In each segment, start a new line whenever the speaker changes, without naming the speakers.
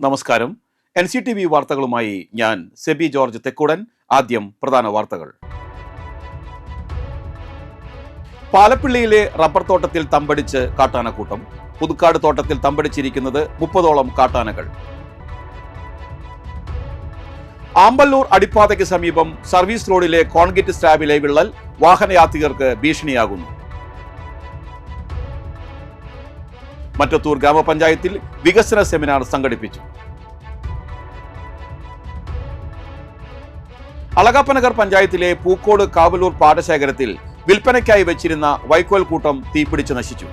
നമസ്കാരം. NCTV വാർത്തകളുമായി ഞാൻ സെബി ജോർജ് തെക്കുടൻ. ആദ്യം പ്രധാന വാർത്തകൾ. പാലപ്പിള്ളിയിലെ റബ്ബർ തോട്ടത്തിൽ തമ്പടിച്ച് കാട്ടാനക്കൂട്ടം. പുതുക്കാട് തോട്ടത്തിൽ തമ്പടിച്ചിരിക്കുന്നത് 30ഓളം കാട്ടാനകൾ. ആമ്പല്ലൂർ അടിപ്പാതയ്ക്ക് സമീപം സർവീസ് റോഡിലെ കോൺക്രീറ്റ് സ്ലാബിലെ വിള്ളൽ വാഹനയാത്രികർക്ക് ഭീഷണിയാകുന്നു. മറ്റത്തൂർ ഗ്രാമപഞ്ചായത്തിൽ വികസന സെമിനാർ സംഘടിപ്പിച്ചു. അളഗപ്പനഗർ പഞ്ചായത്തിലെ പൂക്കോട് കാവലൂർ പാടശേഖരത്തിൽ വിൽപ്പനയ്ക്കായി വെച്ചിരുന്ന വൈക്കോൽ കൂട്ടം തീപിടിച്ച് നശിച്ചു.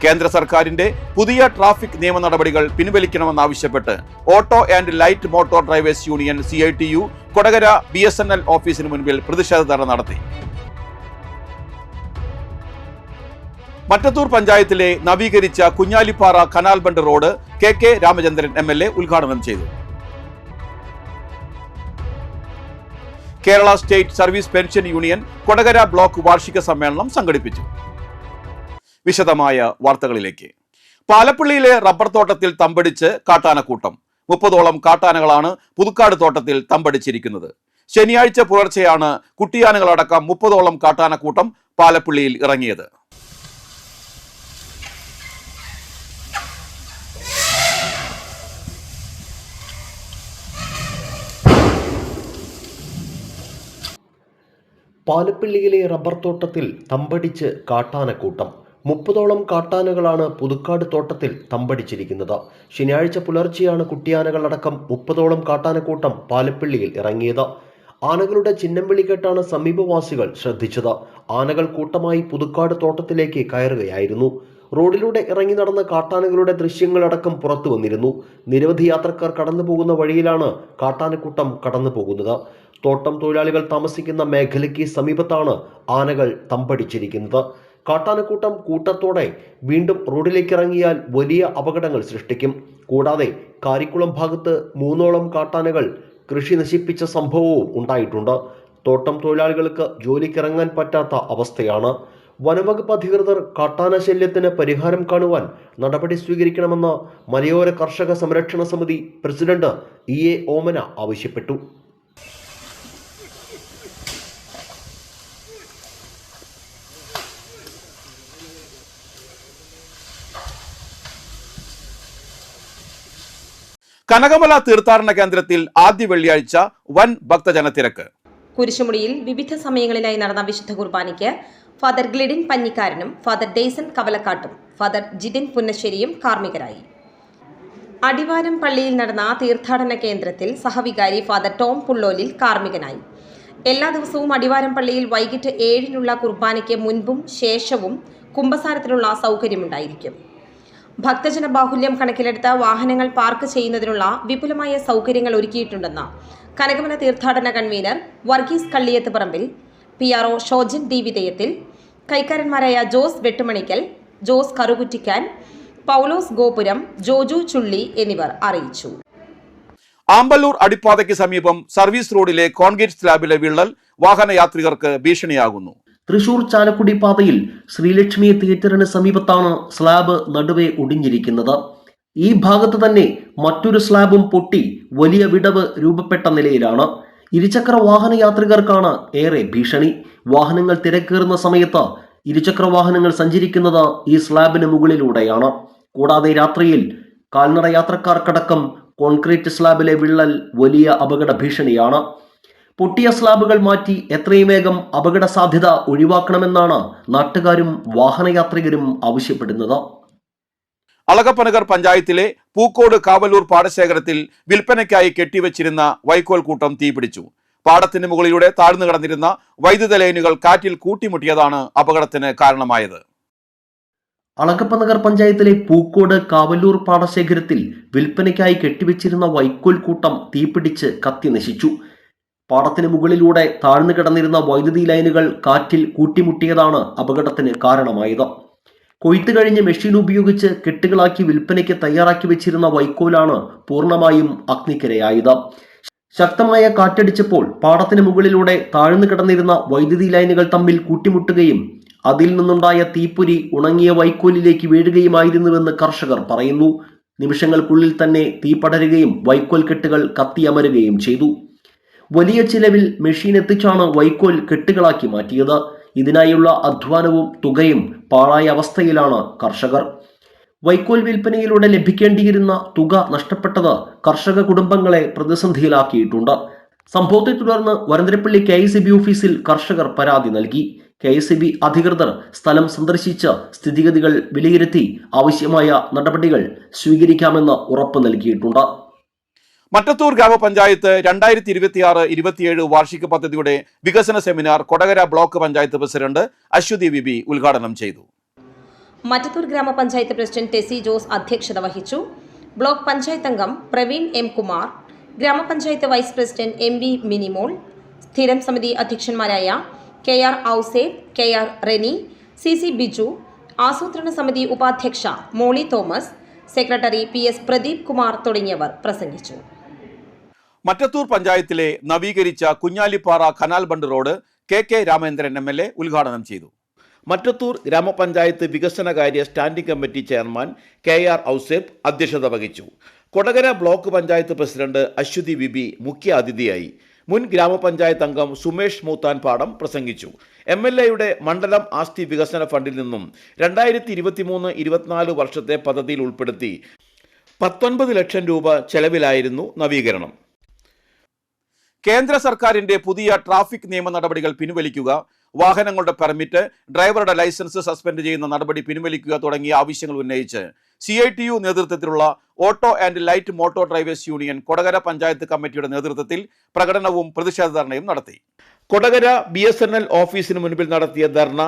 കേന്ദ്ര സർക്കാരിന്റെ പുതിയ ട്രാഫിക് നിയമ നടപടികൾ പിൻവലിക്കണമെന്നാവശ്യപ്പെട്ട് auto and light motor drivers union CITU Kodakara BSNL ഓഫീസിന് മുൻപിൽ പ്രതിഷേധ ധർണ നടത്തി. മറ്റത്തൂർ പഞ്ചായത്തിലെ നവീകരിച്ച Kunhalippara canal bund road KK Ramachandran MLA ഉദ്ഘാടനം ചെയ്തു. Kerala state service pension union Kodakara block വാർഷിക സമ്മേളനം സംഘടിപ്പിച്ചു. വിശദമായ വാർത്തകളിലേക്ക്. പാലപ്പിള്ളിയിലെ റബ്ബർ തോട്ടത്തിൽ തമ്പടിച്ച് കാട്ടാനക്കൂട്ടം. 30ഓളം കാട്ടാനകളാണ് പുതുക്കാട് തോട്ടത്തിൽ തമ്പടിച്ചിരിക്കുന്നത്. ശനിയാഴ്ച പുലർച്ചെയാണ് കുട്ടിയാനകളടക്കം 30ഓളം കാട്ടാനക്കൂട്ടം പാലപ്പിള്ളിയിൽ ഇറങ്ങിയത്.
പാലപ്പിള്ളിയിലെ റബ്ബർ തോട്ടത്തിൽ തമ്പടിച്ച് കാട്ടാനക്കൂട്ടം. 30ഓളം കാട്ടാനകളാണ് പുതുക്കാട് തോട്ടത്തിൽ തമ്പടിച്ചിരിക്കുന്നത്. ശനിയാഴ്ച പുലർച്ചെയാണ് കുട്ടിയാനകളടക്കം 30ഓളം കാട്ടാനക്കൂട്ടം പാലപ്പിള്ളിയിൽ ഇറങ്ങിയത്. ആനകളുടെ ചിഹ്നം വിളി കേട്ടാണ് സമീപവാസികൾ ശ്രദ്ധിച്ചത്. ആനകൾ കൂട്ടമായി പുതുക്കാട് തോട്ടത്തിലേക്ക് കയറുകയായിരുന്നു. റോഡിലൂടെ ഇറങ്ങി നടന്ന കാട്ടാനകളുടെ ദൃശ്യങ്ങളടക്കം പുറത്തു വന്നിരുന്നു. നിരവധി യാത്രക്കാർ കടന്നു പോകുന്ന വഴിയിലാണ് കാട്ടാനക്കൂട്ടം കടന്നു പോകുന്നത്. തോട്ടം തൊഴിലാളികൾ താമസിക്കുന്ന മേഖലയ്ക്ക് സമീപത്താണ് ആനകൾ തമ്പടിച്ചിരിക്കുന്നത്. കാട്ടാനക്കൂട്ടം കൂട്ടത്തോടെ വീണ്ടും റോഡിലേക്ക് ഇറങ്ങിയാൽ വലിയ അപകടങ്ങൾ സൃഷ്ടിക്കും. കൂടാതെ കാരിക്കുളം ഭാഗത്ത് 3ഓളം കാട്ടാനകൾ കൃഷി നശിപ്പിച്ച സംഭവവും ഉണ്ടായിട്ടുണ്ട്. തോട്ടം തൊഴിലാളികൾക്ക് ജോലിക്കിറങ്ങാൻ പറ്റാത്ത അവസ്ഥയാണ്. വനംവകുപ്പ് അധികൃതർ കാട്ടാന ശല്യത്തിന് പരിഹാരം കാണുവാൻ നടപടി സ്വീകരിക്കണമെന്ന് മലയോര കർഷക സംരക്ഷണ സമിതി പ്രസിഡന്റ് EA ഓമന ആവശ്യപ്പെട്ടു.
കനകമല തീർത്ഥാടന കേന്ദ്രത്തിൽ ആദ്യ വെള്ളിയാഴ്ച വൻ ഭക്തജനത്തിരക്ക്.
കുരിശുമുടിയിൽ വിവിധ സമയങ്ങളിലായി നടന്ന വിശുദ്ധ കുർബാനയ്ക്ക് ഫാദർ ഗ്ലിഡിൻ പഞ്ഞിക്കാരനും ഫാദർ ഡെയ്സൺ കവലക്കാട്ടും ഫാദർ ജിതിൻ പുന്നശ്ശേരിയും കാർമ്മികരായി. അടിവാരം പള്ളിയിൽ നടന്ന തീർത്ഥാടന കേന്ദ്രത്തിൽ സഹവികാരി ഫാദർ ടോം പുള്ളോലിൽ കാർമ്മികനായി. എല്ലാ ദിവസവും അടിവാരം പള്ളിയിൽ വൈകിട്ട് 7-നുള്ള കുർബാനയ്ക്ക് മുൻപും ശേഷവും കുമ്പസാരത്തിനുള്ള സൗകര്യമുണ്ടായിരിക്കും. ഭക്തജന ബാഹുല്യം കണക്കിലെടുത്ത് വാഹനങ്ങൾ പാർക്ക് ചെയ്യുന്നതിനുള്ള വിപുലമായ സൗകര്യങ്ങൾ ഒരുക്കിയിട്ടുണ്ടെന്ന് കനകമല തീർത്ഥാടന കൺവീനർ വർഗീസ് കള്ളിയത്ത് പറമ്പിൽ, PRO ഷോജൻ D വിധേയത്തിൽ, കൈക്കാരന്മാരായ ജോസ് വെട്ടുമണിക്കൽ, ജോസ് കറുകുറ്റിക്കാൻ, പൗലോസ് ഗോപുരം, ജോജു ചുള്ളി എന്നിവർ അറിയിച്ചു.
ആമ്പല്ലൂർ അടിപ്പാതയ്ക്ക് സമീപം സർവീസ് റോഡിലെ കോൺക്രീറ്റ് സ്ലാബിലെ വിള്ളൽ വാഹനയാത്രികർക്ക് ഭീഷണിയാകുന്നു.
തൃശൂർ ചാലക്കുടി പാതയിൽ ശ്രീലക്ഷ്മി തിയേറ്ററിന് സമീപത്താണ് സ്ലാബ് നടുവേ ഒടിഞ്ഞിരിക്കുന്നത്. ഈ ഭാഗത്ത് തന്നെ മറ്റൊരു സ്ലാബും പൊട്ടി വലിയ വിടവ് രൂപപ്പെട്ട നിലയിലാണ്. ഇരുചക്ര വാഹന യാത്രികർക്കാണ് ഏറെ ഭീഷണി. വാഹനങ്ങൾ തിരക്കേറുന്ന സമയത്ത് ഇരുചക്ര വാഹനങ്ങൾ സഞ്ചരിക്കുന്നത് ഈ സ്ലാബിന് മുകളിലൂടെയാണ്. കൂടാതെ രാത്രിയിൽ കാൽനട യാത്രക്കാർക്കടക്കം കോൺക്രീറ്റ് സ്ലാബിലെ വിള്ളൽ വലിയ അപകട ഭീഷണിയാണ്. പൊട്ടിയ സ്ലാബുകൾ മാറ്റി എത്രയും വേഗം അപകട സാധ്യത ഒഴിവാക്കണമെന്നാണ് നാട്ടുകാരും വാഹനയാത്രികരും ആവശ്യപ്പെടുന്നത്.
അളഗപ്പനഗർ പഞ്ചായത്തിലെ പൂക്കോട് കാവലൂർ പാടശേഖരത്തിൽ വിൽപ്പനയ്ക്കായി കെട്ടിവെച്ചിരുന്ന വൈക്കോൽ കൂട്ടം തീപിടിച്ചു. പാടത്തിന് മുകളിലൂടെ താഴ്ന്നു കിടന്നിരുന്ന വൈദ്യുത ലൈനുകൾ കാറ്റിൽ കൂട്ടിമുട്ടിയതാണ് അപകടത്തിന് കാരണമായത്.
അളഗപ്പനഗർ പഞ്ചായത്തിലെ പൂക്കോട് കാവലൂർ പാടശേഖരത്തിൽ വിൽപ്പനയ്ക്കായി കെട്ടിവെച്ചിരുന്ന വൈക്കോൽ കൂട്ടം തീപിടിച്ച് കത്തി നശിച്ചു. പാടത്തിന് മുകളിലൂടെ താഴ്ന്നു കിടന്നിരുന്ന വൈദ്യുതി ലൈനുകൾ കാറ്റിൽ കൂട്ടിമുട്ടിയതാണ് അപകടത്തിന് കാരണമായത്. കൊയ്ത്ത് കഴിഞ്ഞ് മെഷീൻ ഉപയോഗിച്ച് കെട്ടുകളാക്കി വിൽപ്പനയ്ക്ക് തയ്യാറാക്കി വെച്ചിരുന്ന വൈക്കോലാണ് പൂർണ്ണമായും അഗ്നിക്കിരയായത്. ശക്തമായ കാറ്റടിച്ചപ്പോൾ പാടത്തിന് മുകളിലൂടെ താഴ്ന്നു കിടന്നിരുന്ന വൈദ്യുതി ലൈനുകൾ തമ്മിൽ കൂട്ടിമുട്ടുകയും അതിൽ നിന്നുണ്ടായ തീപ്പൊരി ഉണങ്ങിയ വൈക്കോലിലേക്ക് വീഴുകയുമായിരുന്നുവെന്ന് കർഷകർ പറയുന്നു. നിമിഷങ്ങൾക്കുള്ളിൽ തന്നെ തീ പടരുകയും വൈക്കോൽ കെട്ടുകൾ കത്തിയമരുകയും ചെയ്തു. വലിയ ചിലവിൽ മെഷീൻ എത്തിച്ചാണ് വൈക്കോൽ കെട്ടുകളാക്കി മാറ്റിയത്. ഇതിനായുള്ള അധ്വാനവും തുകയും പാഴായ അവസ്ഥയിലാണ് കർഷകർ. വൈക്കോൽ വിൽപ്പനയിലൂടെ ലഭിക്കേണ്ടിയിരുന്ന തുക നഷ്ടപ്പെട്ടത് കർഷക കുടുംബങ്ങളെ പ്രതിസന്ധിയിലാക്കിയിട്ടുണ്ട്. സംഭവത്തെ തുടർന്ന് വരന്തരപ്പള്ളി KICB ഓഫീസിൽ കർഷകർ പരാതി നൽകി. KICB അധികൃതർ സ്ഥലം സന്ദർശിച്ച് സ്ഥിതിഗതികൾ വിലയിരുത്തി ആവശ്യമായ നടപടികൾ സ്വീകരിക്കാമെന്ന് ഉറപ്പ് നൽകിയിട്ടുണ്ട്.
മറ്റത്തൂർ ഗ്രാമപഞ്ചായത്ത് 2026-27 വാർഷിക പദ്ധതിയുടെ വികസന seminar Kodakara block panchayat president Aswathi VB ഉദ്ഘാടനം ചെയ്തു.
മറ്റത്തൂർ ഗ്രാമപഞ്ചായത്ത് പ്രസിഡന്റ് ടെസി ജോസ് അധ്യക്ഷത വഹിച്ചു. ബ്ലോക്ക് പഞ്ചായത്ത് അംഗം പ്രവീൺ M. കുമാർ, ഗ്രാമപഞ്ചായത്ത് വൈസ് പ്രസിഡന്റ് MV മിനിമോൾ, സ്ഥിരം സമിതി അധ്യക്ഷന്മാരായ KR Ouseph, KR Reni, CC Biju, ആസൂത്രണ സമിതി ഉപാധ്യക്ഷ മോളി തോമസ്, സെക്രട്ടറി PS പ്രദീപ് കുമാർ തുടങ്ങിയവർ പ്രസംഗിച്ചു.
മറ്റത്തൂർ പഞ്ചായത്തിലെ നവീകരിച്ച Kunhalippara canal bund road KK Ramendran MLA ഉദ്ഘാടനം ചെയ്തു. മറ്റത്തൂർ ഗ്രാമപഞ്ചായത്ത് വികസനകാര്യ standing committee chairman KR Ouseph അധ്യക്ഷത വഹിച്ചു. Kodakara block panchayat president Aswathi VB മുഖ്യ അതിഥിയായി. മുൻ ഗ്രാമപഞ്ചായത്ത് അംഗം സുമേഷ് മൂത്താൻ പാടം പ്രസംഗിച്ചു. MLAയുടെ മണ്ഡലം ആസ്തി വികസന ഫണ്ടിൽ നിന്നും 2023-24 വർഷത്തെ പദ്ധതിയിൽ ഉൾപ്പെടുത്തി 19 ലക്ഷം രൂപ ചെലവിലായിരുന്നു നവീകരണം. കേന്ദ്ര സർക്കാരിന്റെ പുതിയ ട്രാഫിക് നിയമ നടപടികൾ പിൻവലിക്കുക, വാഹനങ്ങളുടെ പെർമിറ്റ്, ഡ്രൈവറുടെ ലൈസൻസ് സസ്പെൻഡ് ചെയ്യുന്ന നടപടി പിൻവലിക്കുക തുടങ്ങിയ ആവശ്യങ്ങൾ ഉന്നയിച്ച് CITU നേതൃത്വത്തിലുള്ള auto and light motor drivers union Kodakara panchayat കമ്മിറ്റിയുടെ നേതൃത്വത്തിൽ പ്രകടനവും പ്രതിഷേധ ധർണയും നടത്തി. കൊടകര BSNL ഓഫീസിന് മുൻപിൽ നടത്തിയ dharna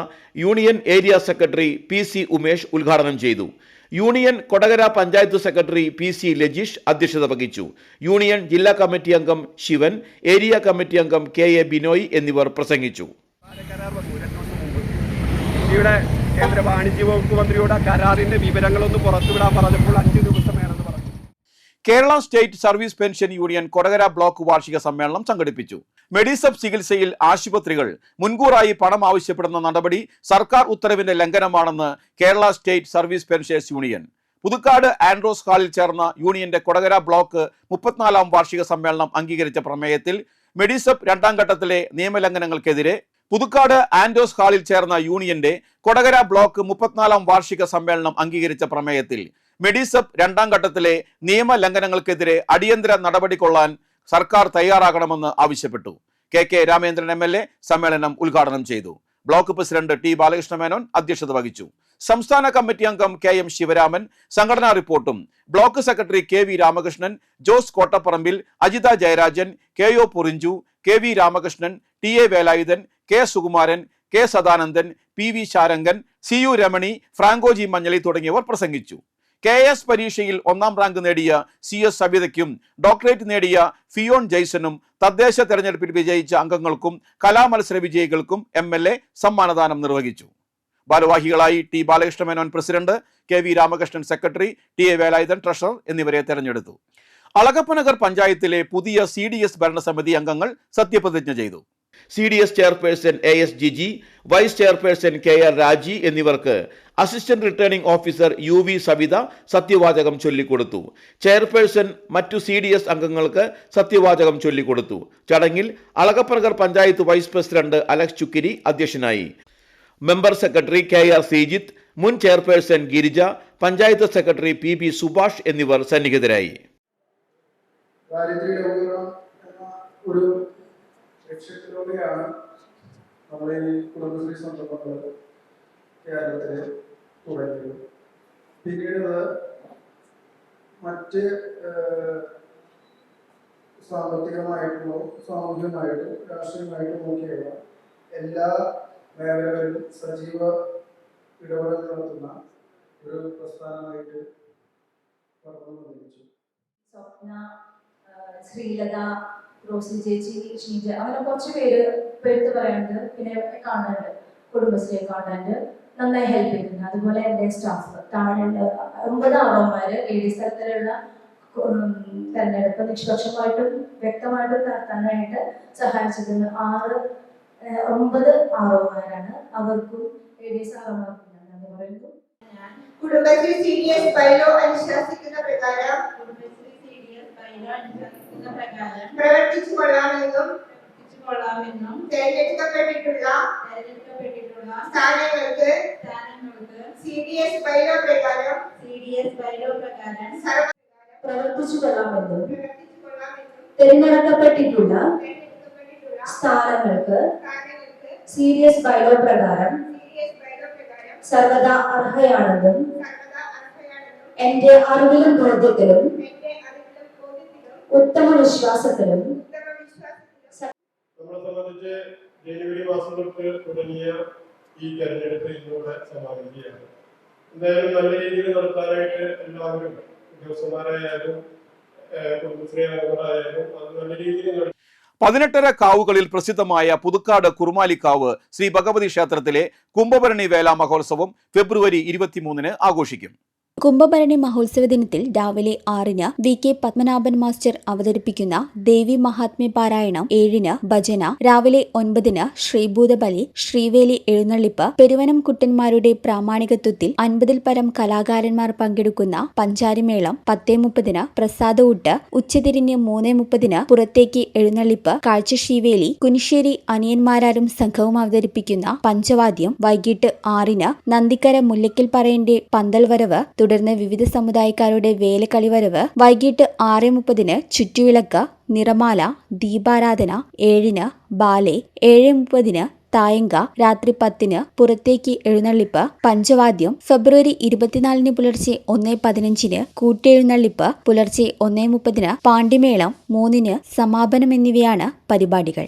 union area secretary PC Umesh ഉദ്ഘാടനം ചെയ്തു. Union Kodakara panchayat secretary PC Lajeesh അധ്യക്ഷത വഹിച്ചു. യൂണിയൻ ജില്ലാ കമ്മിറ്റി അംഗം ശിവൻ, ഏരിയ കമ്മിറ്റി അംഗം KA ബിനോയ് എന്നിവർ പ്രസംഗിച്ചു.
ഇന്ത്യയുടെ കേന്ദ്ര വാണിജ്യ വകുപ്പ് മന്ത്രിയുടെ കരാറിന്റെ വിവരങ്ങളൊന്ന് പുറത്തുവിടാൻ പറഞ്ഞപ്പോൾ 5 ദിവസം വേണമെന്ന് പറഞ്ഞു.
Kerala state service pension union Kodakara block വാർഷിക സമ്മേളനം സംഘടിപ്പിച്ചു. മെഡിസബ് ചികിത്സയിൽ ആശുപത്രികൾ മുൻകൂറായി പണം ആവശ്യപ്പെടുന്ന നടപടി സർക്കാർ ഉത്തരവിന്റെ ലംഘനമാണെന്ന് Kerala state service pensioners union. Puthukkad Andros ഹാളിൽ ചേർന്ന യൂണിയന്റെ കൊടകര ബ്ലോക്ക് 34ാം വാർഷിക സമ്മേളനം അംഗീകരിച്ച പ്രമേയത്തിൽ മെഡിസബ് 2ാം ഘട്ടത്തിലെ നിയമലംഘനങ്ങൾക്കെതിരെ പുതുക്കാട് ആൻഡ്രോസ് ഹാളിൽ ചേർന്ന യൂണിയന്റെ കൊടകര ബ്ലോക്ക് 34ാം വാർഷിക സമ്മേളനം അംഗീകരിച്ച പ്രമേയത്തിൽ മെഡിസബ് 2ാം ഘട്ടത്തിലെ നിയമലംഘനങ്ങൾക്കെതിരെ അടിയന്തര നടപടി കൊള്ളാൻ സർക്കാർ തയ്യാറാകണമെന്ന് ആവശ്യപ്പെട്ടു. KK രാമേന്ദ്രൻ MLA സമ്മേളനം ഉദ്ഘാടനം ചെയ്തു. Block president T. Balakrishna Menon അധ്യക്ഷത വഹിച്ചു. സംസ്ഥാന കമ്മിറ്റി അംഗം KM ശിവരാമൻ സംഘടനാ റിപ്പോർട്ടും, block secretary KV Ramakrishnan, Jose Kottaparambil, Ajitha Jayarajan, KO Porinju, KV Ramakrishnan, TA Velayudhan, K. Sukumaran, K. Sadanandan, PV Sarangan, CU Ramani, Francoji Manjali തുടങ്ങിയവർ പ്രസംഗിച്ചു. KS പരീക്ഷയിൽ 1ാം റാങ്ക് നേടിയ CS സവിതയ്ക്കും ഡോക്ടറേറ്റ് നേടിയ ഫിയോൺ ജെയ്സനും തദ്ദേശ തെരഞ്ഞെടുപ്പിൽ വിജയിച്ച അംഗങ്ങൾക്കും കലാമത്സര വിജയികൾക്കും MLA സമ്മാനദാനം നിർവഹിച്ചു. ഭാരവാഹികളായി T. Balakrishna Menon president, KV Ramakrishnan secretary, TA Velayudhan treasurer എന്നിവരെ തെരഞ്ഞെടുത്തു. അളഗപ്പനഗർ പഞ്ചായത്തിലെ പുതിയ CDS ഭരണസമിതി അംഗങ്ങൾ സത്യപ്രതിജ്ഞ ചെയ്തു. CDS chairperson AS Jiji, vice chairperson KR Raji എന്നിവർക്ക് assistant returning officer UV Savitha സത്യവാചകം ചൊല്ലിക്കൊടുത്തു. ചെയർപേഴ്സൺ മറ്റു CDS അംഗങ്ങൾക്ക് സത്യവാചകം ചൊല്ലിക്കൊടുത്തു. ചടങ്ങിൽ Alagappanagar panchayat vice president Alex Chukkiri അധ്യക്ഷനായി. മെമ്പർ സെക്രട്ടറി KR ശ്രീജിത്ത്, മുൻ chairperson Girija, panchayat secretary PB Subhash എന്നിവർ സന്നിഹിതരായി.
ഒരു ലക്ഷ്യത്തിലൂടെയാണ് നമ്മൾ ഈ കുടുംബശ്രീ സംരംഭങ്ങൾ കേരളത്തിൽ തുടങ്ങിയത്. പിന്നീട് മറ്റ് സാമ്പത്തികമായിട്ടും സാമൂഹികമായിട്ടും രാഷ്ട്രീയമായിട്ടും നോക്കിയുള്ള എല്ലാ മേഖലകളിലും സജീവ ഇടപെടൽ നടത്തുന്ന ഒരു പ്രസ്ഥാനമായിട്ട് വളർന്നു വന്നിരിച്ചു.
സ്വപ്ന, ശ്രീലത, റോസി ചേച്ചി, ഷീജ, അങ്ങനെ കുറച്ച് പേര് എടുത്ത് പറയാനുണ്ട്. പിന്നെ കാണാനുണ്ട്, കുടുംബശ്രീ അക്കൗണ്ടന്റ് നന്നായി ഹെൽപ്പ് ചെയ്തിട്ടുണ്ട്. അതുപോലെ എൻ്റെ സ്റ്റാഫ് താഴെ 9 ആറോമാര് AD സ്ഥലത്തിലുള്ള തെരഞ്ഞെടുപ്പ് നിഷ്പക്ഷമായിട്ടും വ്യക്തമായിട്ടും നടത്താനായിട്ട് സഹായിച്ചത് 9 ആറോമാരാണ്. അവർക്കും
കുടുംബശ്രീ CDS ബൈലോ അനുശാസിക്കുന്ന പ്രകാരം പ്രവർത്തിച്ചു കൊള്ളാമെന്നും തിരഞ്ഞെടുക്കപ്പെട്ടിട്ടുള്ള സ്ഥാനങ്ങൾക്ക് CDS ബൈലോ പ്രകാരം
പ്രവർത്തിച്ചു കൊള്ളാമെന്നും തിരഞ്ഞെടുക്കപ്പെട്ടിട്ടുള്ള സ്ഥാനങ്ങൾക്ക് CDS ബൈലോ പ്രകാരം സർവദാ അർഹയാണെന്നും എന്റെ അറിവിലും ബോധ്യത്തിലും ഉത്തമ വിശ്വാസത്തിലും
നമ്മളെ സംബന്ധിച്ച് ജനുവരി മാസം തൊട്ട് തുടങ്ങിയ ഈ തെരഞ്ഞെടുപ്പ് ഇന്നിവിടെ സമാപിക്കുകയാണ്. എന്തായാലും നല്ല രീതിയിൽ നടത്താനായിട്ട് എല്ലാവരും ഉദ്യോഗസ്ഥന്മാരായാലും കുടുംബശ്രീ അംഗങ്ങളായാലും അത് നല്ല രീതിയിൽ
18 കാവുകളിൽ പ്രസിദ്ധമായ പുതുക്കാട് കുറുമാലിക്കാവ് ശ്രീ ഭഗവതി ക്ഷേത്രത്തിലെ കുംഭഭരണി വേല മഹോത്സവം ഫെബ്രുവരി 23 ആഘോഷിക്കും.
കുംഭഭരണി മഹോത്സവ ദിനത്തിൽ രാവിലെ 6-ന് VK പത്മനാഭൻ മാസ്റ്റർ അവതരിപ്പിക്കുന്ന ദേവി മഹാത്മ്യ പാരായണം, 7-ന് ഭജന, രാവിലെ 9-ന് ശ്രീഭൂതബലി, ശ്രീവേലി എഴുന്നള്ളിപ്പ്, പെരുവനം കുട്ടന്മാരുടെ പ്രാമാണികത്വത്തിൽ 50-ൽ പരം കലാകാരന്മാർ പങ്കെടുക്കുന്ന പഞ്ചാരിമേളം, 10:30-ന് പ്രസാദഊട്ട്, ഉച്ചതിരിഞ്ഞ് 3:30-ന് പുറത്തേക്ക് എഴുന്നള്ളിപ്പ്, കാഴ്ചശ്രീവേലി, കുനിശ്ശേരി അനിയന്മാരാരും സംഘവും അവതരിപ്പിക്കുന്ന പഞ്ചവാദ്യം, വൈകിട്ട് 6-ന് നന്ദിക്കര മുല്ലയ്ക്കൽ പറയന്റെ പന്തൽവരവ്, തുടർന്ന് വിവിധ സമുദായക്കാരുടെ വേലക്കളിവരവ്, വൈകിട്ട് 6:30-ന് ചുറ്റുവിളക്ക്, നിറമാല, ദീപാരാധന, 7-ന് ബാലെ, 7:30-ന് തായങ്ക, രാത്രി 10-ന് പുറത്തേക്ക് എഴുന്നള്ളിപ്പ്, പഞ്ചവാദ്യം, ഫെബ്രുവരി 24-ന് പുലർച്ചെ 1:15-ന് കൂട്ടെഴുന്നള്ളിപ്പ്, പുലർച്ചെ 1:30-ന് പാണ്ടിമേളം, 3-ന് സമാപനം എന്നിവയാണ് പരിപാടികൾ.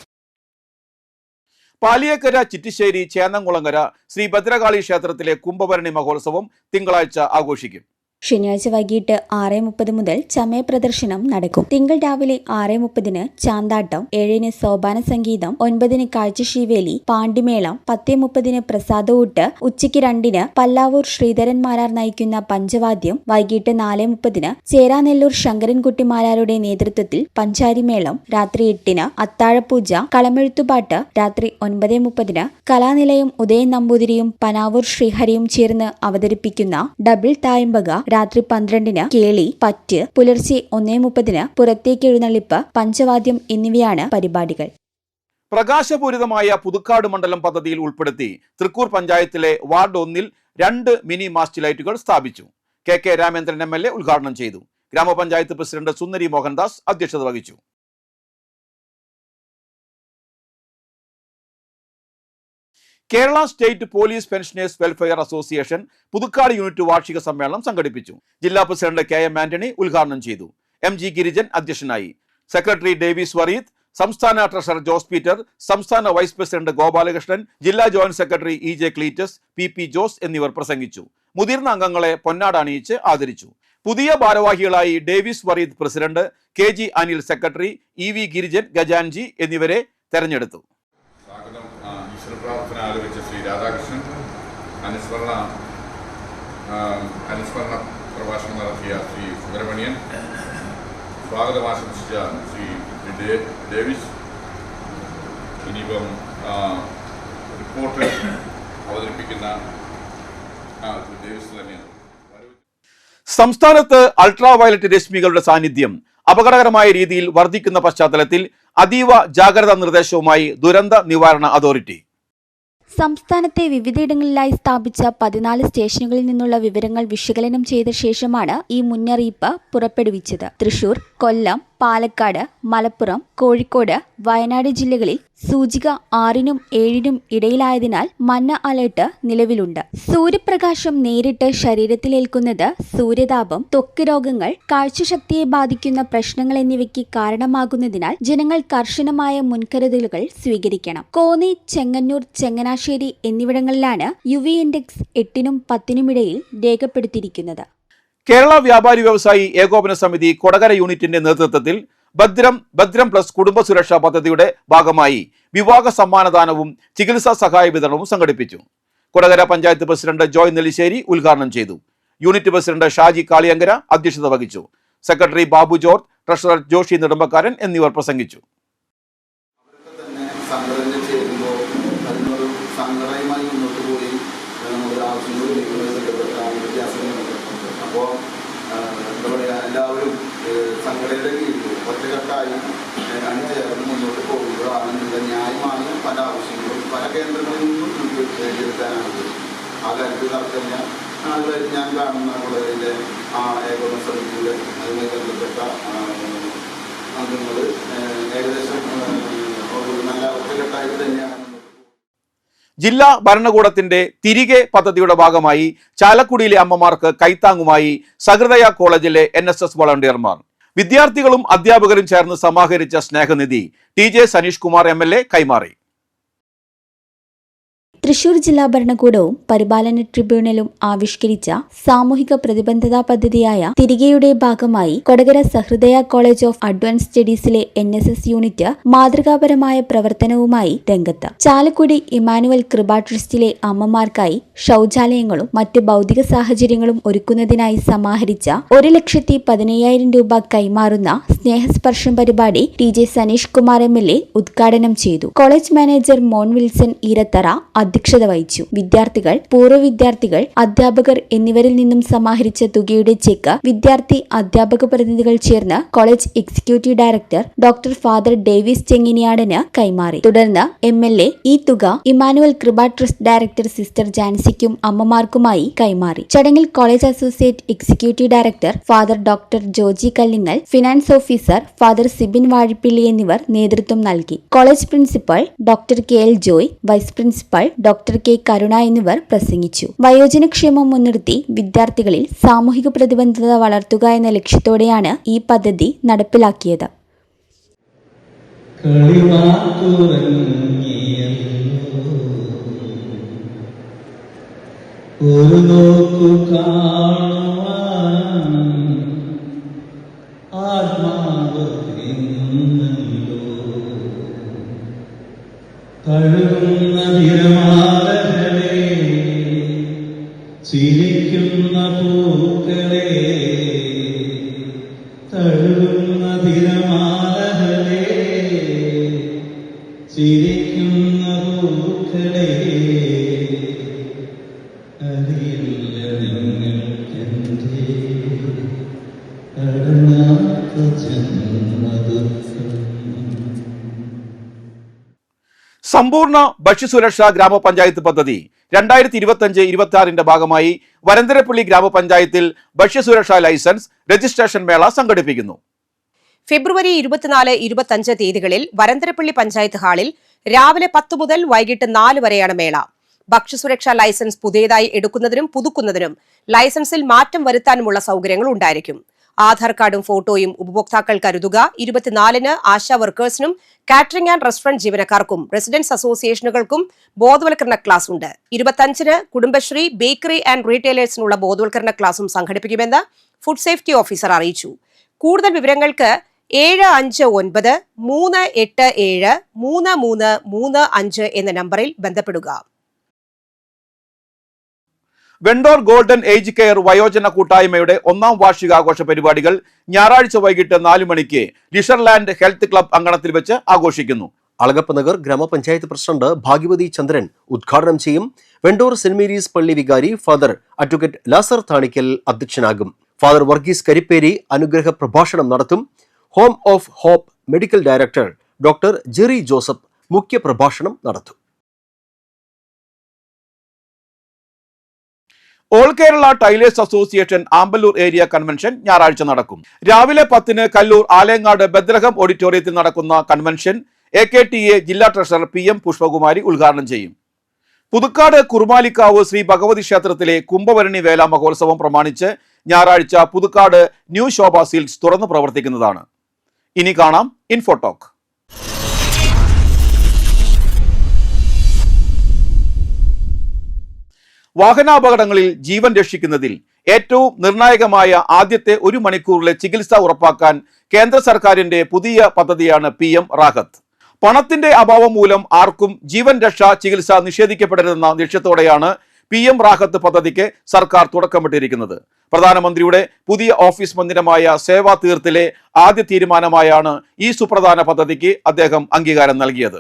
പാലിയേക്കര, ചിറ്റിശ്ശേരി, ചേന്നംകുളങ്ങര ശ്രീ ഭദ്രകാളി ക്ഷേത്രത്തിലെ കുംഭഭരണി മഹോത്സവം തിങ്കളാഴ്ച ആഘോഷിക്കും.
ശനിയാഴ്ച വൈകിട്ട് 6:30 മുതൽ ചമയ പ്രദർശനം നടക്കും. തിങ്കൾ രാവിലെ 6:30-ന് ചാന്താട്ടം, 7-ന് സോപാന സംഗീതം, 9-ന് കാഴ്ചശ്രീവേലി, പാണ്ടിമേളം, 10:30-ന് പ്രസാദഊട്ട്, ഉച്ചയ്ക്ക് 2-ന് പല്ലാവൂർ ശ്രീധരൻ മാരാർ നയിക്കുന്ന പഞ്ചവാദ്യം, വൈകിട്ട് 4:30-ന് ചേരാനെല്ലൂർ ശങ്കരൻകുട്ടി മാരാരുടെ നേതൃത്വത്തിൽ പഞ്ചാരിമേളം, രാത്രി 8-ന് അത്താഴപൂജ, കളമെഴുത്തുപാട്ട്, രാത്രി 9:30-ന് കലാനിലയം ഉദയൻ നമ്പൂതിരിയും പനാവൂർ ശ്രീഹരിയും ചേർന്ന് അവതരിപ്പിക്കുന്ന ഡബിൾ തായമ്പക, രാത്രി 12-ന് കേളി, പറ്റ്, പുലർച്ചെ 1:30-ന് പുറത്തേക്ക് എഴുന്നള്ളിപ്പ്, പഞ്ചവാദ്യം എന്നിവയാണ് പരിപാടികൾ.
പ്രകാശപൂരിതമായ പുതുക്കാട് മണ്ഡലം പദ്ധതിയിൽ ഉൾപ്പെടുത്തി തൃക്കൂർ പഞ്ചായത്തിലെ വാർഡ് 1-ൽ 2 മിനി മാസ്റ്റ് ലൈറ്റുകൾ സ്ഥാപിച്ചു. KK രാമേന്ദ്രൻ MLA ഉദ്ഘാടനം ചെയ്തു. ഗ്രാമപഞ്ചായത്ത് പ്രസിഡന്റ് സുന്ദരി മോഹൻദാസ് അധ്യക്ഷത വഹിച്ചു. Kerala state police pensioners welfare association Puthukkad unit വാർഷിക സമ്മേളനം സംഘടിപ്പിച്ചു. ജില്ലാ പ്രസിഡന്റ് KM ആന്റണി ഉദ്ഘാടനം ചെയ്തു. MG ഗിരിജൻ അധ്യക്ഷനായി. സെക്രട്ടറി ഡേവിസ് വറീദ്, സംസ്ഥാന ട്രഷറർ ജോസ് പീറ്റർ, സംസ്ഥാന വൈസ് പ്രസിഡന്റ് ഗോപാലകൃഷ്ണൻ, ജില്ലാ joint secretary EJ Cleetus, PP Jose എന്നിവർ പ്രസംഗിച്ചു. മുതിർന്ന അംഗങ്ങളെ പൊന്നാട അണിയിച്ച് ആദരിച്ചു. പുതിയ ഭാരവാഹികളായി Davis Vareed president, KG Anil secretary, EV Girijan, Gajanji എന്നിവരെ തെരഞ്ഞെടുത്തു.
പ്രാർത്ഥന ആലപിച്ച ശ്രീ രാധാകൃഷ്ണൻ, അനുസ്മരണ പ്രഭാഷണം നടത്തിയ ശ്രീ സുബ്രഹ്മണ്യൻ, സ്വാഗതം ആശംസിച്ച ശ്രീ ഡേവിസ്, ഇനിയിപ്പം റിപ്പോർട്ട് അവതരിപ്പിക്കുന്ന ഡേവിസ് തന്നെയാണ്.
സംസ്ഥാനത്ത് അൾട്രാവയലറ്റ് രശ്മികളുടെ സാന്നിധ്യം അപകടകരമായ രീതിയിൽ വർദ്ധിക്കുന്ന പശ്ചാത്തലത്തിൽ അതീവ ജാഗ്രതാ നിർദ്ദേശവുമായി ദുരന്ത നിവാരണ അതോറിറ്റി.
സംസ്ഥാനത്തെ വിവിധയിടങ്ങളിലായി സ്ഥാപിച്ച 14 സ്റ്റേഷനുകളിൽ നിന്നുള്ള വിവരങ്ങൾ വിശകലനം ചെയ്ത ശേഷമാണ് ഈ മുന്നറിയിപ്പ് പുറപ്പെടുവിച്ചത്. തൃശൂർ, കൊല്ലം, പാലക്കാട്, മലപ്പുറം, കോഴിക്കോട്, വയനാട് ജില്ലകളിൽ സൂചിക 6-നും 7-നും ഇടയിലായതിനാൽ മഞ്ഞ അലർട്ട് നിലവിലുണ്ട്. സൂര്യപ്രകാശം നേരിട്ട് ശരീരത്തിലേൽക്കുന്നത് സൂര്യതാപം, ത്വക്ക് രോഗങ്ങൾ, കാഴ്ചശക്തിയെ ബാധിക്കുന്ന പ്രശ്നങ്ങൾ എന്നിവയ്ക്ക് കാരണമാകുന്നതിനാൽ ജനങ്ങൾ കർശനമായ മുൻകരുതലുകൾ സ്വീകരിക്കണം. കോന്നി, ചെങ്ങന്നൂർ, ചങ്ങനാശ്ശേരി എന്നിവിടങ്ങളിലാണ് UV ഇൻഡെക്സ് 8-നും 10-നും ഇടയിൽ രേഖപ്പെടുത്തിയിരിക്കുന്നത്.
കേരള വ്യാപാരി വ്യവസായി ഏകോപന സമിതി കൊടകര യൂണിറ്റിന്റെ നേതൃത്വത്തിൽ ഭദ്രം പ്ലസ് കുടുംബ സുരക്ഷാ പദ്ധതിയുടെ ഭാഗമായി വിവാഹ സമ്മാനദാനവും ചികിത്സാ സഹായ വിതരണവും സംഘടിപ്പിച്ചു. കൊടകര പഞ്ചായത്ത് പ്രസിഡന്റ് ജോയ് നെല്ലിശ്ശേരി ഉദ്ഘാടനം ചെയ്തു. യൂണിറ്റ് പ്രസിഡന്റ് ഷാജി കാളിയങ്കര അധ്യക്ഷത വഹിച്ചു. സെക്രട്ടറി ബാബു ജോർജ്, ട്രഷറർ ജോഷി നെടുമ്പക്കാരൻ എന്നിവർ പ്രസംഗിച്ചു.
മന്ത്രിയുടെ കീഴിൽ ഒറ്റക്കെട്ടായി അണിചേർന്ന് മുന്നോട്ട് പോകുമ്പോഴാണ് ഇതിൻ്റെ ന്യായമായ പല ആവശ്യങ്ങളും പല കേന്ദ്രങ്ങളിൽ നിന്നും നേടിയെടുക്കാനാണ്. ആ കാര്യത്തിൽ തർക്കമില്ല. നാളുകളിൽ ഞാൻ കാണുന്ന കോളേജിൻ്റെ ഏകോപന സമിതിയുടെ അതുമായി ബന്ധപ്പെട്ട അംഗങ്ങൾ ഏകദേശം ഒരു നല്ല ഒറ്റക്കെട്ടായിട്ട് തന്നെയാണ്.
ജില്ലാ ഭരണകൂടത്തിന്റെ തിരികെ പദ്ധതിയുടെ ഭാഗമായി ചാലക്കുടിയിലെ അമ്മമാർക്ക് കൈത്താങ്ങുമായി സഹൃദയ കോളേജിലെ NSS വളണ്ടിയർമാർ. വിദ്യാർത്ഥികളും അധ്യാപകരും ചേർന്ന് സമാഹരിച്ച സ്നേഹനിധി TJ സനീഷ് കുമാർ MLA കൈമാറി.
തൃശൂർ ജില്ലാ ഭരണകൂടവും പരിപാലന ട്രിബ്യൂണലും ആവിഷ്കരിച്ച സാമൂഹിക പ്രതിബദ്ധതാ പദ്ധതിയായ തിരികെയുടെ ഭാഗമായി Kodakara Sahrudaya college of advance സ്റ്റഡീസിലെ NSS യൂണിറ്റ് മാതൃകാപരമായ പ്രവർത്തനവുമായി രംഗത്ത്. ചാലക്കുടി ഇമാനുവൽ കൃപ ട്രസ്റ്റിലെ അമ്മമാർക്കായി ശൗചാലയങ്ങളും മറ്റ് ഭൗതിക സാഹചര്യങ്ങളും ഒരുക്കുന്നതിനായി സമാഹരിച്ച 1,15,000 രൂപ കൈമാറുന്ന സ്നേഹസ്പർശം പരിപാടി TJ സനീഷ് കുമാർ MLA ഉദ്ഘാടനം ചെയ്തു. കോളേജ് മാനേജർ മോൻ വിൽസൺ ഈരത്തറ അധ്യക്ഷത വഹിച്ചു. വിദ്യാർത്ഥികൾ, പൂർവ്വ വിദ്യാർത്ഥികൾ, അധ്യാപകർ എന്നിവരിൽ നിന്നും സമാഹരിച്ച തുകയുടെ ചെക്ക് വിദ്യാർത്ഥി അധ്യാപക പ്രതിനിധികൾ ചേർന്ന് college executive director doctor father Davis ചെങ്ങിനിയാടന് കൈമാറി. തുടർന്ന് MLA ഈ തുക Emmanuel Kripa trust director sister ജാൻസിക്കും അമ്മമാർക്കുമായി കൈമാറി. ചടങ്ങിൽ college associate executive director father doctor Joji Kallingal, finance officer father Sibin Vazhippilly എന്നിവർ നേതൃത്വം നൽകി. College principal doctor KL Joy, vice principal doctor K Karuna എന്നിവർ പ്രസംഗിച്ചു. വയോജനക്ഷേമം മുൻനിർത്തി വിദ്യാർത്ഥികളിൽ സാമൂഹിക പ്രതിബദ്ധത വളർത്തുക എന്ന ലക്ഷ്യത്തോടെയാണ് ഈ പദ്ധതി നടപ്പിലാക്കിയത്.
തഴുകുന്ന തിരമാലകളെ, ചിരിക്കുന്ന പൂക്കളെ, തഴുകുന്ന തിരമാലകളെ, ചിരിക്കുന്ന പൂക്കളെ, അറിയില്ല നിങ്ങൾക്കെന്റെ കടനാത്ത ജന്മദുഃഖം.
സമ്പൂർണ്ണ ഭക്ഷ്യസുരക്ഷാ ഗ്രാമപഞ്ചായത്ത് പദ്ധതി 2025-26 ഭാഗമായി വരന്തരപ്പള്ളി ഗ്രാമപഞ്ചായത്തിൽ ഭക്ഷ്യസുരക്ഷാ ലൈസൻസ് രജിസ്ട്രേഷൻ മേള സംഘടിപ്പിക്കുന്നു.
ഫെബ്രുവരി 24-25 തീയതികളിൽ വരന്തരപ്പള്ളി പഞ്ചായത്ത് ഹാളിൽ രാവിലെ 10 മുതൽ വൈകിട്ട് 4 വരെയാണ് മേള. ഭക്ഷ്യസുരക്ഷാ ലൈസൻസ് പുതിയതായി എടുക്കുന്നതിനും പുതുക്കുന്നതിനും ലൈസൻസിൽ മാറ്റം വരുത്താനുമുള്ള സൗകര്യങ്ങൾ ഉണ്ടായിരിക്കും. ആധാർ കാർഡും ഫോട്ടോയും ഉപഭോക്താക്കൾ കരുതുക. 24-ന് ആശാ വർക്കേഴ്സിനും കാറ്ററിംഗ് ആൻഡ് റെസ്റ്റോറന്റ് ജീവനക്കാർക്കും റെസിഡൻസ് അസോസിയേഷനുകൾക്കും ബോധവൽക്കരണ ക്ലാസ് ഉണ്ട്. 25-ന് കുടുംബശ്രീ, ബേക്കറി ആൻഡ് റീറ്റെയിലേഴ്സിനുള്ള ബോധവൽക്കരണ ക്ലാസും സംഘടിപ്പിക്കുമെന്ന് ഫുഡ് സേഫ്റ്റി ഓഫീസർ അറിയിച്ചു. കൂടുതൽ വിവരങ്ങൾക്ക് 759-387-3335 എന്ന നമ്പറിൽ ബന്ധപ്പെടുക.
വെണ്ടോർ ഗോൾഡൻ ഏജ് കെയർ വയോജന കൂട്ടായ്മയുടെ 1ാം വാർഷികാഘോഷ പരിപാടികൾ ഞായറാഴ്ച വൈകിട്ട് 4 മണിക്ക് ലിഷർലാൻഡ് ഹെൽത്ത് ക്ലബ് അങ്കണത്തിൽ വെച്ച് ആഘോഷിക്കുന്നു.
അളഗപ്പ നഗർ ഗ്രാമപഞ്ചായത്ത് പ്രസിഡന്റ് ഭാഗ്യവതി ചന്ദ്രൻ ഉദ്ഘാടനം ചെയ്യും. വെണ്ടൂർ സെന്റ് മേരീസ് പള്ളി വികാരി ഫാദർ അഡ്വക്കേറ്റ് ലാസർ താണിക്കൽ അധ്യക്ഷനാകും. ഫാദർ വർഗീസ് കരിപ്പേരി അനുഗ്രഹ പ്രഭാഷണം നടത്തും. Home of hope medical director doctor Jerry Joseph മുഖ്യ പ്രഭാഷണം നടത്തും.
All Kerala tailors association Amballoor area convention ഞായറാഴ്ച നടക്കും. രാവിലെ 10-ന് കല്ലൂർ ആലേങ്ങാട് ബദ്ലഹം ഓഡിറ്റോറിയത്തിൽ നടക്കുന്ന കൺവെൻഷൻ AKTA ജില്ലാ ട്രഷറർ PM പുഷ്പകുമാരി ഉദ്ഘാടനം ചെയ്യും. പുതുക്കാട് കുറുമാലിക്കാവ് ശ്രീ ഭഗവതി ക്ഷേത്രത്തിലെ കുംഭഭരണി വേല മഹോത്സവം പ്രമാണിച്ച് ഞായറാഴ്ച പുതുക്കാട് ന്യൂ ശോഭ സിൽക്സ് തുറന്നു പ്രവർത്തിക്കുന്നതാണ്. ഇനി കാണാം ഇൻഫോടോക്ക്. വാഹനാപകടങ്ങളിൽ ജീവൻ രക്ഷിക്കുന്നതിൽ ഏറ്റവും നിർണായകമായ ആദ്യത്തെ 1 മണിക്കൂറിലെ ചികിത്സ ഉറപ്പാക്കാൻ കേന്ദ്ര സർക്കാരിന്റെ പുതിയ പദ്ധതിയാണ് PM റാഹത്ത്. പണത്തിന്റെ അഭാവം മൂലം ആർക്കും ജീവൻ രക്ഷാ ചികിത്സ നിഷേധിക്കപ്പെടരുതെന്ന ലക്ഷ്യത്തോടെയാണ് PM റാഹത്ത് പദ്ധതിക്ക് സർക്കാർ തുടക്കമിട്ടിരിക്കുന്നത്. പ്രധാനമന്ത്രിയുടെ പുതിയ ഓഫീസ് മന്ദിരമായ സേവാ തീർത്തിലെ ആദ്യ തീരുമാനമായാണ് ഈ സുപ്രധാന പദ്ധതിക്ക് അദ്ദേഹം അംഗീകാരം നൽകിയത്.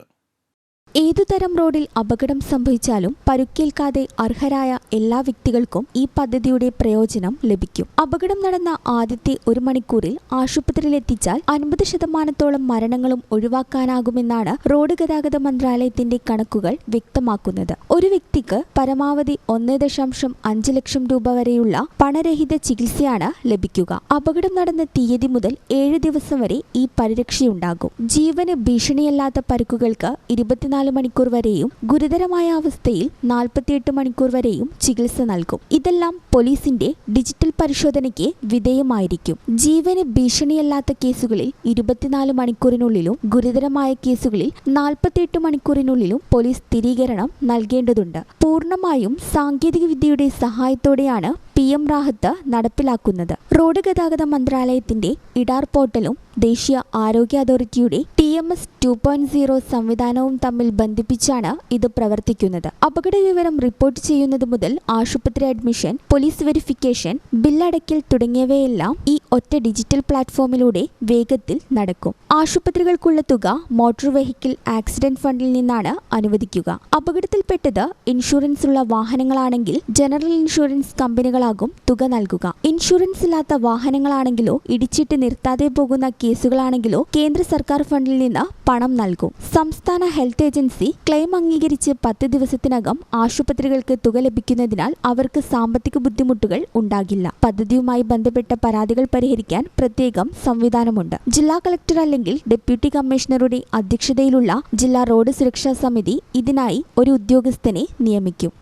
ഏതുതരം റോഡിൽ അപകടം സംഭവിച്ചാലും പരുക്കേൽക്കാതെ അർഹരായ എല്ലാ വ്യക്തികൾക്കും ഈ പദ്ധതിയുടെ പ്രയോജനം ലഭിക്കും. അപകടം നടന്ന ആദ്യത്തെ 1 മണിക്കൂറിൽ ആശുപത്രിയിലെത്തിച്ചാൽ 50% മരണങ്ങളും ഒഴിവാക്കാനാകുമെന്നാണ് റോഡ് ഗതാഗത മന്ത്രാലയത്തിന്റെ കണക്കുകൾ വ്യക്തമാക്കുന്നത്. ഒരു വ്യക്തിക്ക് പരമാവധി 1.5 ലക്ഷം രൂപ വരെയുള്ള പണരഹിത ചികിത്സയാണ് ലഭിക്കുക. അപകടം നടന്ന തീയതി മുതൽ 7 ദിവസം വരെ ഈ പരിരക്ഷയുണ്ടാകും. ജീവന് ഭീഷണിയല്ലാത്ത പരുക്കുകൾക്ക് 24 മണിക്കൂർ വരെയും ഗുരുതരമായ അവസ്ഥയിൽ 48 മണിക്കൂർ വരെയും ചികിത്സ നൽകും. ഇതെല്ലാം പോലീസിന്റെ ഡിജിറ്റൽ പരിശോധനയ്ക്ക് വിധേയമായിരിക്കും. ജീവന് ഭീഷണിയല്ലാത്ത കേസുകളിൽ 24 മണിക്കൂറിനുള്ളിലും ഗുരുതരമായ കേസുകളിൽ 48 മണിക്കൂറിനുള്ളിലും പോലീസ് സ്ഥിരീകരണം നൽകേണ്ടതുണ്ട്. പൂർണ്ണമായും സാങ്കേതികവിദ്യയുടെ സഹായത്തോടെയാണ് PM റാഹത്ത് നടപ്പിലാക്കുന്നത്. റോഡ് ഗതാഗത മന്ത്രാലയത്തിന്റെ ഇഡാർ പോർട്ടലും ദേശീയ ആരോഗ്യ അതോറിറ്റിയുടെ TMS 2.0 സംവിധാനവും തമ്മിൽ ബന്ധിപ്പിച്ചാണ് ഇത് പ്രവർത്തിക്കുന്നത്. അപകട വിവരം റിപ്പോർട്ട് ചെയ്യുന്നത് മുതൽ ആശുപത്രി അഡ്മിഷൻ, പോലീസ് വെരിഫിക്കേഷൻ, ബില്ലടയ്ക്കൽ തുടങ്ങിയവയെല്ലാം ഈ ഒറ്റ ഡിജിറ്റൽ പ്ലാറ്റ്ഫോമിലൂടെ വേഗത്തിൽ നടക്കും. ആശുപത്രികൾക്കുള്ള തുക മോട്ടോർ വെഹിക്കിൾ ആക്സിഡന്റ് ഫണ്ടിൽ നിന്നാണ് അനുവദിക്കുക. അപകടത്തിൽപ്പെട്ടത് ഇൻഷുറൻസ് ഉള്ള വാഹനങ്ങളാണെങ്കിൽ ജനറൽ ഇൻഷുറൻസ് കമ്പനികളാകും തുക നൽകുക. ഇൻഷുറൻസ് ഇല്ലാത്ത വാഹനങ്ങളാണെങ്കിലോ ഇടിച്ചിട്ട് നിർത്താതെ പോകുന്ന കേസുകളാണെങ്കിലോ കേന്ദ്ര സർക്കാർ ഫണ്ടിൽ നിന്ന് പണം നൽകും. സംസ്ഥാന ഹെൽത്ത് ഏജൻസി ക്ലെയിം അംഗീകരിച്ച് 10 ദിവസത്തിനകം ആശുപത്രികൾക്ക് തുക ലഭിക്കുന്നതിനാൽ അവർക്ക് സാമ്പത്തിക ബുദ്ധിമുട്ടുകൾ ഉണ്ടാകില്ല. പദ്ധതിയുമായി ബന്ധപ്പെട്ട പരാതികൾ പരിഹരിക്കാൻ പ്രത്യേകം സംവിധാനമുണ്ട്. ജില്ലാ കളക്ടർ അല്ലെങ്കിൽ ഡെപ്യൂട്ടി കമ്മീഷണറുടെ അധ്യക്ഷതയിലുള്ള ജില്ലാ റോഡ് സുരക്ഷാ സമിതി ഇതിനായി ഒരു ഉദ്യോഗസ്ഥനെ നിയമിക്കും.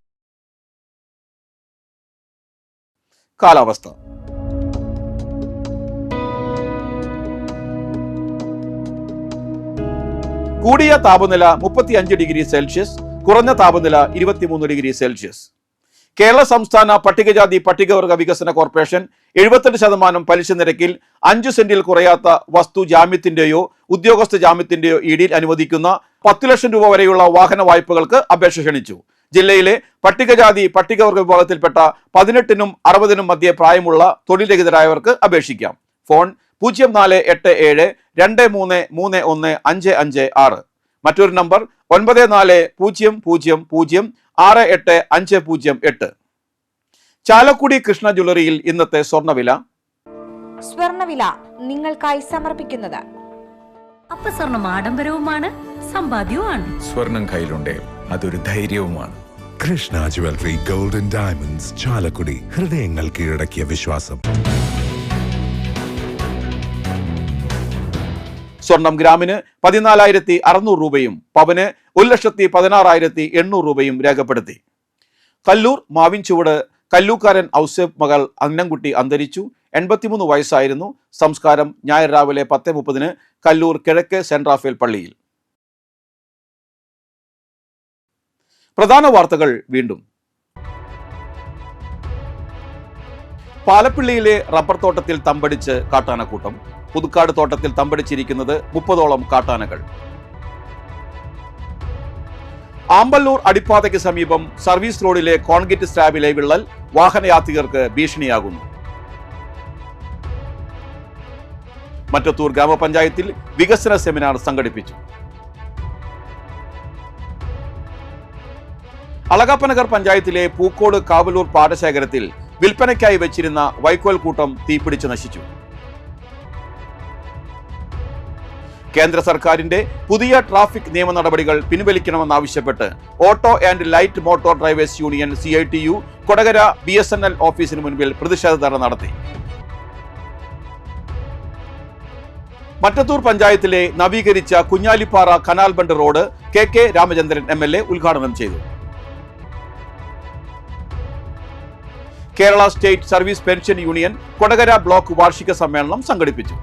കാലാവസ്ഥ. കൂടിയ താപനില 35 ഡിഗ്രി സെൽഷ്യസ്, കുറഞ്ഞ താപനില 23 ഡിഗ്രി സെൽഷ്യസ്. കേരള സംസ്ഥാന പട്ടികജാതി പട്ടികവർഗ വികസന കോർപ്പറേഷൻ 78% പലിശ നിരക്കിൽ 5 സെന്റിൽ കുറയാത്ത വസ്തു ജാമ്യത്തിന്റെയോ ഉദ്യോഗസ്ഥ ജാമ്യത്തിന്റെയോ ഈടിൽ അനുവദിക്കുന്ന 10 ലക്ഷം രൂപ വരെയുള്ള വാഹന വായ്പകൾക്ക് അപേക്ഷ ക്ഷണിച്ചു. ജില്ലയിലെ പട്ടികജാതി പട്ടികവർഗ വിഭാഗത്തിൽപ്പെട്ട 18-നും 60-നും മധ്യേ പ്രായമുള്ള തൊഴിൽ രഹിതരായവർക്ക് അപേക്ഷിക്കാം. ഫോൺ 048723315556. മറ്റൊരു നമ്പർ 9400068508. ചാലക്കുടി കൃഷ്ണ ജ്വല്ലറിയിൽ ഇന്നത്തെ സ്വർണ്ണവില
നിങ്ങൾക്കായി സമർപ്പിക്കുന്നത് അപ്പസ്വർണം ആഡംബരവുമാണ്, സമ്പാദ്യവുമാണ്.
സ്വർണം കയ്യിലുണ്ടേ അതൊരു ധൈര്യവുമാണ്.
Krishna jewellery golden diamonds, Chalakudy. ഹൃദയങ്ങൾ കീഴടക്കിയ വിശ്വാസം.
സ്വർണം ഗ്രാമിന് 14,600 രൂപയും പവന് 1,16,800 രൂപയും രേഖപ്പെടുത്തി. കല്ലൂർ മാവിൻചുവട് കല്ലൂക്കാരൻ ഔസേപ്പ് മകൾ അന്നംകുട്ടി അന്തരിച്ചു. 83 വയസ്സായിരുന്നു. സംസ്കാരം ഞായർ രാവിലെ 10:30 കല്ലൂർ കിഴക്ക് സെന്റ് റാഫേൽ പള്ളിയിൽ. പ്രധാന വാർത്തകൾ വീണ്ടും. പാലപ്പിള്ളിയിലെ റബ്ബർ തോട്ടത്തിൽ തമ്പടിച്ച് കാട്ടാനക്കൂട്ടം. പുതുക്കാട് തോട്ടത്തിൽ തമ്പടിച്ചിരിക്കുന്നത് 30ഓളം കാട്ടാനകൾ. ആമ്പല്ലൂർ അടിപ്പാതയ്ക്ക് സമീപം സർവീസ് റോഡിലെ കോൺക്രീറ്റ് സ്ലാബിലെ വിള്ളൽ വാഹനയാത്രികർക്ക് ഭീഷണിയാകുന്നു. മറ്റത്തൂർ ഗ്രാമപഞ്ചായത്തിൽ വികസന സെമിനാർ സംഘടിപ്പിച്ചു. അളഗപ്പനഗർ പഞ്ചായത്തിലെ പൂക്കോട് കാവലൂർ പാടശേഖരത്തിൽ വിൽപ്പനയ്ക്കായി വെച്ചിരുന്ന വൈക്കോൽ കൂട്ടം തീപിടിച്ച് നശിച്ചു. കേന്ദ്ര സർക്കാരിന്റെ പുതിയ ട്രാഫിക് നിയമ നടപടികൾ പിൻവലിക്കണമെന്നാവശ്യപ്പെട്ട് auto and light motor drivers union CITU Kodakara BSNL ഓഫീസിന് മുൻപിൽ പ്രതിഷേധ ധർണ നടത്തി. മറ്റത്തൂർ പഞ്ചായത്തിലെ നവീകരിച്ച Kunhalippara canal bund road KK Ramachandran MLA ഉദ്ഘാടനം ചെയ്തു. Kerala state service pension union Kodakara block വാർഷിക സമ്മേളനം സംഘടിപ്പിച്ചു.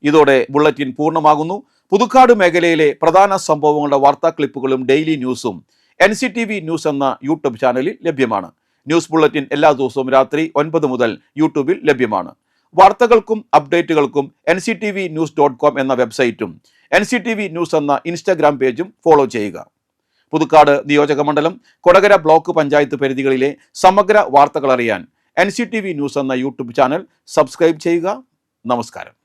ഇതോടെ ബുള്ളറ്റിൻ പൂർണ്ണമാകുന്നു. പുതുക്കാട് മേഖലയിലെ പ്രധാന സംഭവങ്ങളുടെ വാർത്താ ക്ലിപ്പുകളും ഡെയിലി ന്യൂസും NCTV ന്യൂസ് എന്ന യൂട്യൂബ് ചാനലിൽ ലഭ്യമാണ്. ന്യൂസ് ബുള്ളറ്റിൻ എല്ലാ ദിവസവും രാത്രി 9 മുതൽ യൂട്യൂബിൽ ലഭ്യമാണ്. വാർത്തകൾക്കും അപ്ഡേറ്റുകൾക്കും nctvnews.com എന്ന വെബ്സൈറ്റും NCTV ന്യൂസ് എന്ന ഇൻസ്റ്റാഗ്രാം പേജും ഫോളോ ചെയ്യുക. പുതുക്കാട് നിയോജകമണ്ഡലം കൊടകര ബ്ലോക്ക് പഞ്ചായത്ത് പരിധികളിലെ സമഗ്ര വാർത്തകൾ അറിയാൻ NCTV ന്യൂസ് എന്ന യൂട്യൂബ് ചാനൽ സബ്സ്ക്രൈബ് ചെയ്യുക. നമസ്കാരം.